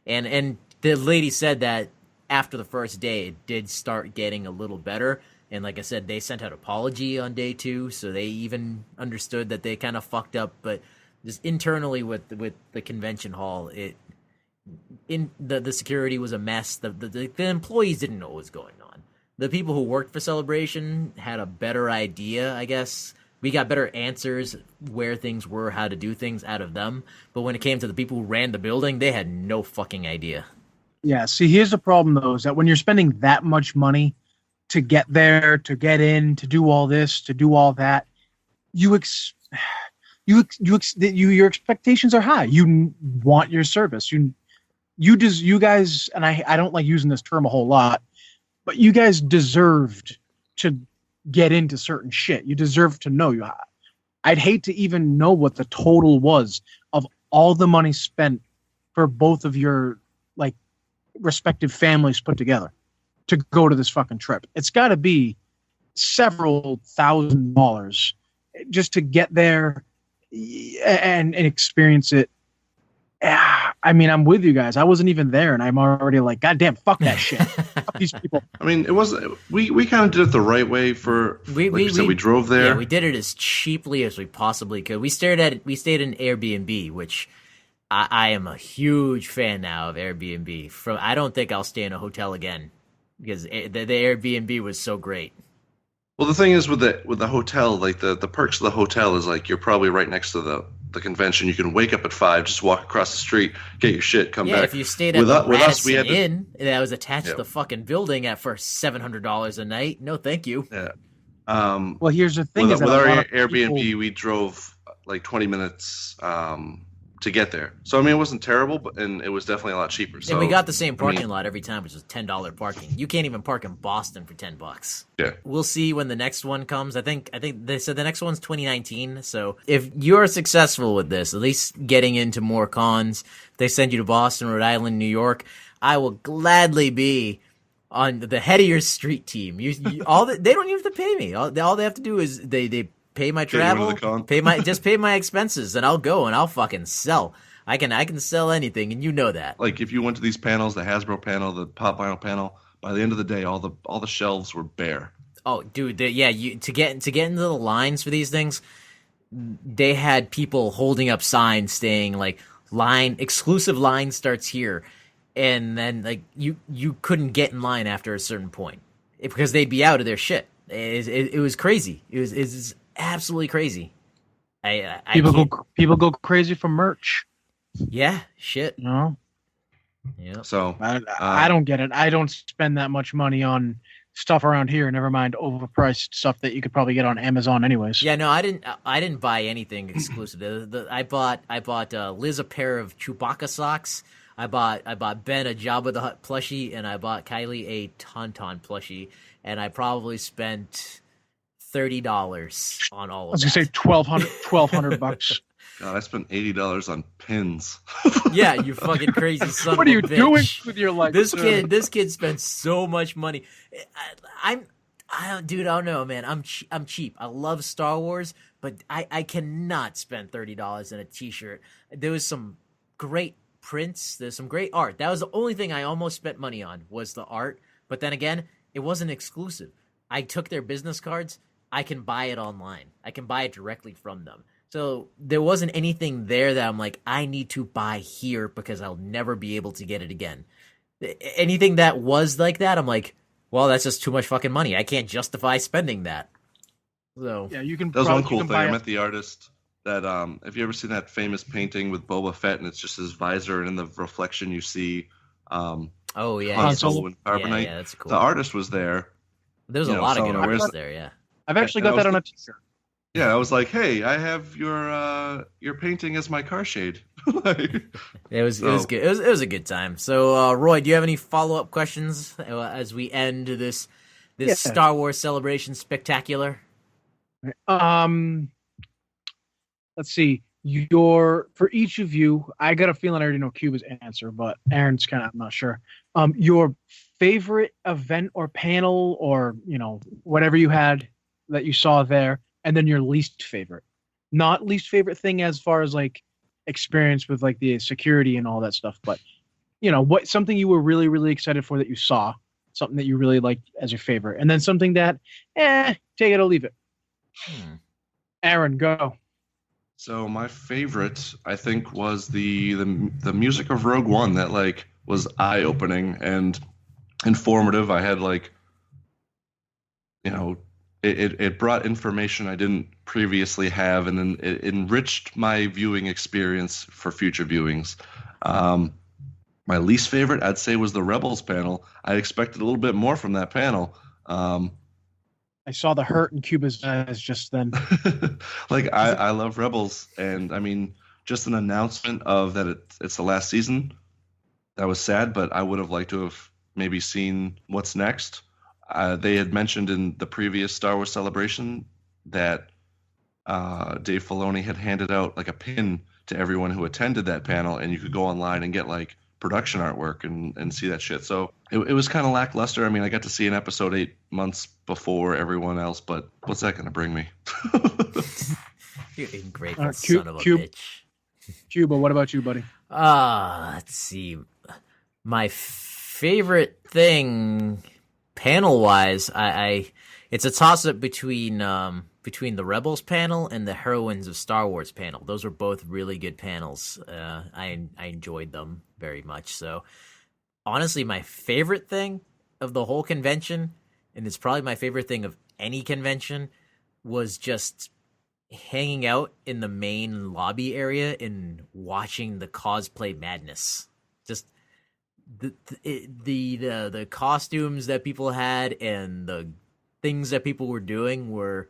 and the lady said that after the first day, it did start getting a little better. And like I said, they sent out apology on day 2, so they even understood that they kind of fucked up. But just internally with the convention hall, the security was a mess. The employees didn't know what was going on. The people who worked for Celebration had a better idea, I guess. We got better answers where things were, how to do things out of them. But when it came to the people who ran the building, they had no fucking idea. Yeah, see, here's the problem, though, is that when you're spending that much money to get there, to get in, to do all this, to do all that, your expectations are high. You want your service. You guys, and I don't like using this term a whole lot, but you guys deserved to get into certain shit. You deserve to know. I'd hate to even know what the total was of all the money spent for both of your like respective families put together to go to this fucking trip. It's got to be several $1,000s just to get there and experience it. I mean, I'm with you guys. I wasn't even there, and I'm already like, God damn, fuck that shit. Fuck these people. I mean, it wasn't. We kind of did it the right way. We drove there. Yeah, we did it as cheaply as we possibly could. We stayed in Airbnb, which I am a huge fan now of Airbnb. I don't think I'll stay in a hotel again because the Airbnb was so great. Well, the thing is with the hotel, like the perks of the hotel is like you're probably right next to the convention. You can wake up at 5, just walk across the street, get your shit, come back. Yeah, if you stayed at the Radisson Inn that was attached to the fucking building for $700 a night, no thank you. Yeah. Well, here's the thing: with our Airbnb, we drove like 20 minutes to get there. So I mean, it wasn't terrible, and it was definitely a lot cheaper. So and we got the same parking lot every time, which was $10 parking. You can't even park in Boston for $10. Yeah. We'll see when the next one comes. I think they said the next one's 2019. So if you're successful with this, at least getting into more cons, they send you to Boston, Rhode Island, New York, I will gladly be on the head of your street team. They don't even have to pay me. All they have to do is they pay my travel, pay my expenses, and I'll go and I'll fucking sell. I can sell anything, and you know that. Like if you went to these panels, the Hasbro panel, the Pop Vinyl panel, by the end of the day, all the shelves were bare. Oh, dude, to get into the lines for these things, they had people holding up signs saying like exclusive line starts here, and then like you couldn't get in line after a certain point because they'd be out of their shit. It was crazy. It was absolutely crazy. People go crazy for merch. Yeah, shit. No. Yeah. So I don't get it. I don't spend that much money on stuff around here. Never mind overpriced stuff that you could probably get on Amazon, anyways. Yeah, no, I didn't buy anything exclusive. I bought Liz a pair of Chewbacca socks. I bought Ben a Jabba the Hutt plushie, and I bought Kylie a Tauntaun plushie, and I probably spent $30 on all of that. I was gonna say $1,200. God, I spent $80 on pins. Yeah, you fucking crazy son What of are a you bitch. doing with your life? This kid spent so much money. I don't know, man. I'm cheap. I love Star Wars, but I cannot spend $30 on a T-shirt. There was some great prints. There's some great art. That was the only thing I almost spent money on was the art. But then again, it wasn't exclusive. I took their business cards. I can buy it online. I can buy it directly from them. So there wasn't anything there that I'm like, I need to buy here because I'll never be able to get it again. Anything that was like that, I'm like, well, that's just too much fucking money. I can't justify spending that. So yeah, you can. That was one cool thing. I met the artist. That have you ever seen that famous painting with Boba Fett and it's just his visor and in the reflection you see oh yeah, Han Solo and Carbonite. Yeah, that's cool. The artist was there. There was a lot of good artists there. Yeah, I've actually got that on a T-shirt. Yeah, I was like, hey, I have your painting as my car shade. It was good. It was a good time. So Roy, do you have any follow-up questions as we end this Star Wars Celebration spectacular? Let's see. For each of you, I got a feeling I already know Cuba's answer, but Aaron's kind of not sure. Your favorite event or panel or whatever you had that you saw there, and then your least favorite. Not least favorite thing as far as like experience with like the security and all that stuff, but what something you were really, really excited for that you saw, something that you really liked as your favorite, and then something that take it or leave it. Aaron, go. So my favorite, I think, was the music of Rogue One. That like was eye-opening and informative. I had like, you know, it brought information I didn't previously have, and then it enriched my viewing experience for future viewings. My least favorite, I'd say, was the Rebels panel. I expected a little bit more from that panel. I saw the hurt in Cuba's eyes just then. Like, I love Rebels, and I mean, just an announcement of that it's the last season, that was sad, but I would have liked to have maybe seen what's next. They had mentioned in the previous Star Wars Celebration that Dave Filoni had handed out like a pin to everyone who attended that panel, and you could go online and get like production artwork and see that shit. So it was kind of lackluster. I mean, I got to see an episode 8 months before everyone else, but what's that going to bring me? You ungrateful son of a bitch. Cuba, what about you, buddy? Let's see. My favorite thing, panel-wise, it's a toss-up between the Rebels panel and the Heroines of Star Wars panel. Those were both really good panels. I enjoyed them very much. So, honestly, my favorite thing of the whole convention, and it's probably my favorite thing of any convention, was just hanging out in the main lobby area and watching the cosplay madness. Just the costumes that people had and the things that people were doing were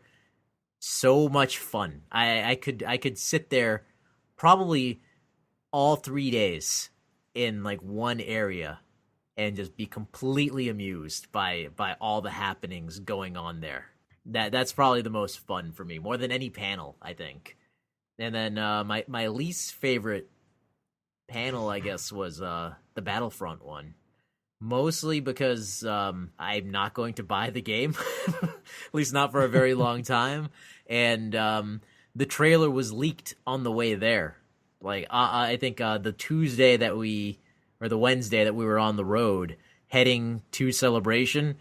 so much fun. I could sit there probably all 3 days in like one area and just be completely amused by all the happenings going on there. That's probably the most fun for me, more than any panel, I think. And then my least favorite panel, I guess, was the Battlefront one. Mostly because I'm not going to buy the game, at least not for a very long time. And the trailer was leaked on the way there. Like, I think the Wednesday that we were on the road heading to Celebration,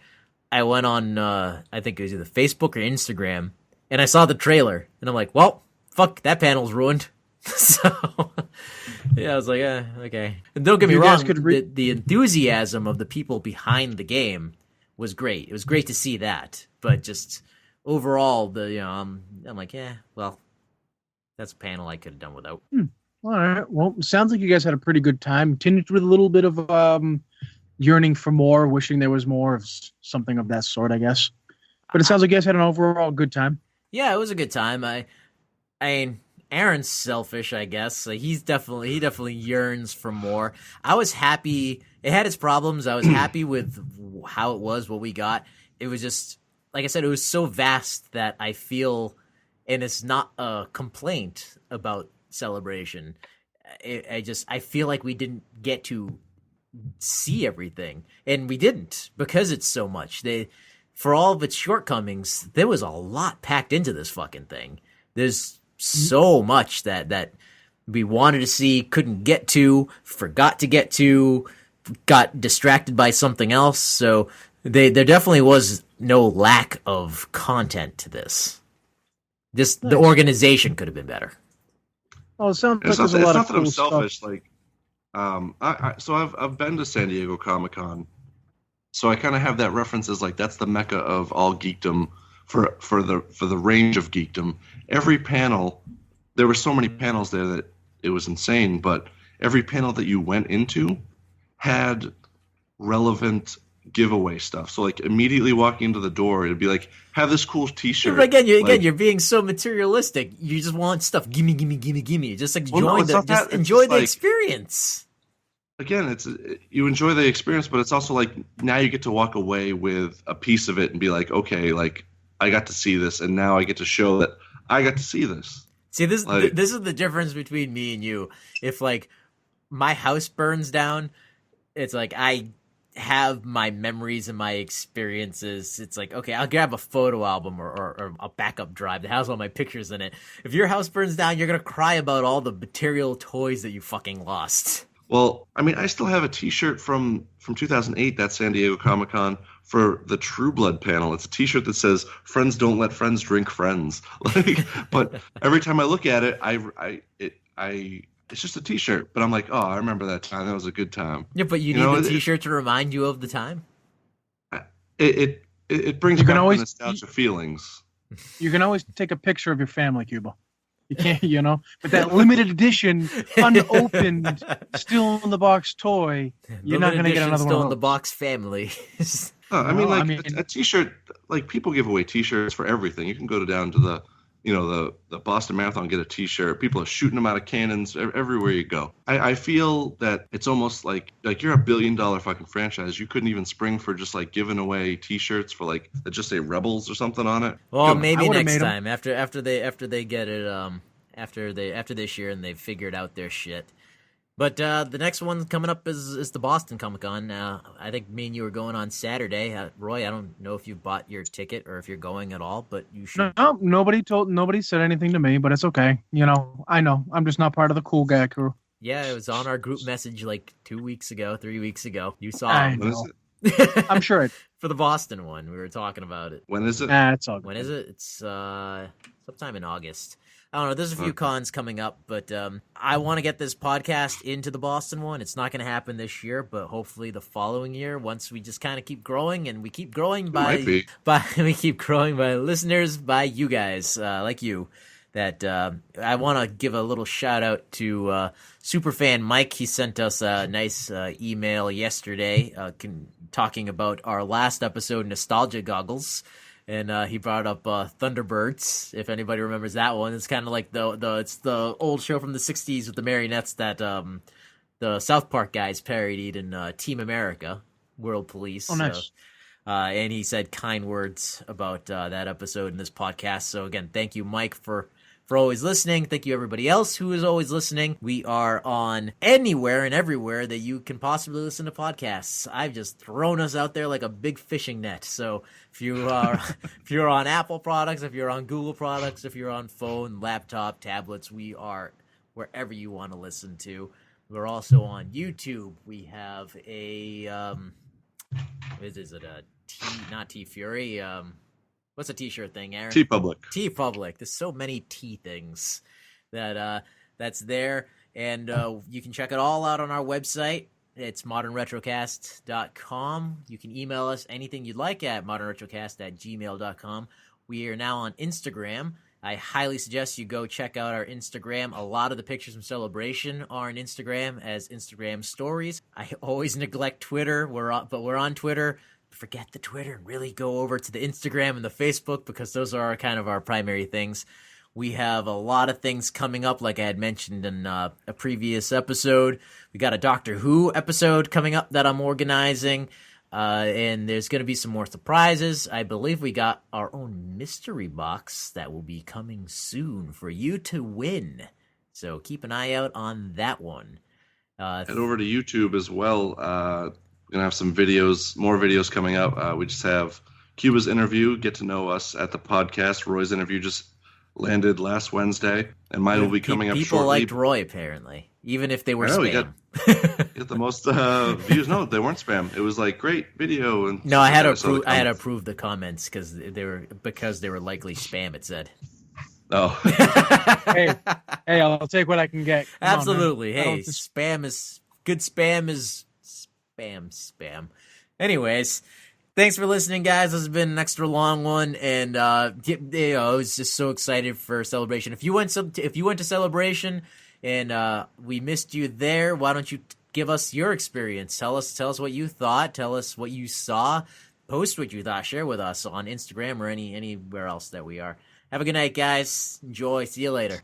I went on, I think it was either Facebook or Instagram, and I saw the trailer, and I'm like, well, fuck, that panel's ruined. So, yeah, I was like, okay. And don't get me wrong, the enthusiasm of the people behind the game was great. It was great to see that, but just overall, I'm like, well, that's a panel I could have done without. All right. Well, it sounds like you guys had a pretty good time. Tinged with a little bit of yearning for more, wishing there was more of something of that sort, I guess. But it sounds like you guys had an overall good time. Yeah, it was a good time. I mean, Aaron's selfish, I guess. He definitely yearns for more. I was happy. It had its problems. I was happy with how it was, what we got. It was just, like I said, it was so vast that I feel, and it's not a complaint about Celebration. I feel like we didn't get to see everything, and we didn't because it's so much. For all of its shortcomings, there was a lot packed into this fucking thing. There's so much that we wanted to see, couldn't get to, forgot to get to, got distracted by something else. So there definitely was no lack of content to this. The organization could have been better. Oh, it sounds like there's a lot of cool selfish. stuff. Like, I've been to San Diego Comicon, so I kind of have that reference as like that's the mecca of all geekdom for the range of geekdom. Every panel, there were so many panels there that it was insane. But every panel that you went into had relevant giveaway stuff. So like immediately walking into the door, it'd be like, have this cool T-shirt. But again, you're being so materialistic. You just want stuff. Gimme. Just enjoy the experience. Again, you enjoy the experience, but it's also like now you get to walk away with a piece of it and be like, okay, like I got to see this, and now I get to show that I got to see this. See, this is the difference between me and you. If like my house burns down, it's like I have my memories and my experiences. It's like, okay, I'll grab a photo album or a backup drive that has all my pictures in it. If your house burns down, you're gonna cry about all the material toys that you fucking lost. Well, I mean, I still have a T-shirt from 2008, that San Diego Comic-Con, for the True Blood panel. It's a T-shirt that says "Friends don't let friends drink friends." Like, but every time I look at it, I it's just a T-shirt. But I'm like, oh, I remember that time. That was a good time. Yeah, but you need the T-shirt to remind you of the time. It brings back the nostalgia feelings. You can always take a picture of your family, Cuba. You can't, but that limited edition, unopened, still in the box toy, you're not going to get another one. Still in the box family. A T-shirt. Like people give away T-shirts for everything. You can go down to the Boston Marathon and get a T-shirt. People are shooting them out of cannons everywhere you go. I feel that it's almost like you're $1 billion fucking franchise. You couldn't even spring for just like giving away T-shirts for like that just say Rebels or something on it. Well, maybe next time after they get it after this year and they've figured out their shit. But the next one coming up is the Boston Comicon. I think me and you are going on Saturday. Roy, I don't know if you've bought your ticket or if you're going at all, but you should. No, nobody said anything to me, but it's okay. I know. I'm just not part of the cool guy crew. Yeah, it was on our group message like 3 weeks ago. You saw it. I'm sure it. For the Boston one, we were talking about it. When is it? It's all good. When is it? It's sometime in August. I don't know. There's a few cons coming up, but I want to get this podcast into the Boston one. It's not going to happen this year, but hopefully the following year, once we just kind of keep growing, and we keep growing by listeners, by you guys like you. That I want to give a little shout out to Superfan Mike. He sent us a nice email yesterday talking about our last episode, Nostalgia Goggles. And he brought up Thunderbirds, if anybody remembers that one. It's kind of like it's the old show from the 60s with the marionettes that the South Park guys parodied in Team America, World Police. Oh, nice. And he said kind words about that episode in this podcast. So again, thank you, Mike, for always listening. Thank you, everybody else who is always listening. We are on anywhere and everywhere that you can possibly listen to podcasts. I've just thrown us out there like a big fishing net. So if you are if you're on Apple products, if you're on Google products, if you're on phone, laptop, tablets, we are wherever you want to listen to. We're also on YouTube. We have not T Fury. What's a T-shirt thing, Aaron? T-Public. T-Public. There's so many T things that's there. And you can check it all out on our website. It's modernretrocast.com. You can email us anything you'd like at modernretrocast@gmail.com. We are now on Instagram. I highly suggest you go check out our Instagram. A lot of the pictures from Celebration are on Instagram as Instagram stories. I always neglect Twitter, but we're on Twitter. Forget the Twitter and really go over to the Instagram and the Facebook because those are kind of our primary things. We have a lot of things coming up, like I had mentioned in a previous episode. We got a Doctor Who episode coming up that I'm organizing, and there's going to be some more surprises. I believe we got our own mystery box that will be coming soon for you to win. So keep an eye out on that one. Head over to YouTube as well. Gonna have some videos, more videos coming up. We just have Cuba's interview, get to know us at the podcast. Roy's interview just landed last Wednesday, and mine will be coming up shortly. People liked Roy, apparently, even if they were spam. We got the most views. No, they weren't spam. It was like great video. And no, I had to approve the comments because they were likely spam. It said. Oh. hey, I'll take what I can get. Come Absolutely. Hey, spam is good. Spam is. Spam. Anyways, thanks for listening, guys. This has been an extra long one, and I was just so excited for Celebration. If you went to Celebration and we missed you there, why don't you give us your experience? Tell us what you thought. Tell us what you saw. Post what you thought. Share with us on Instagram or anywhere else that we are. Have a good night, guys. Enjoy. See you later.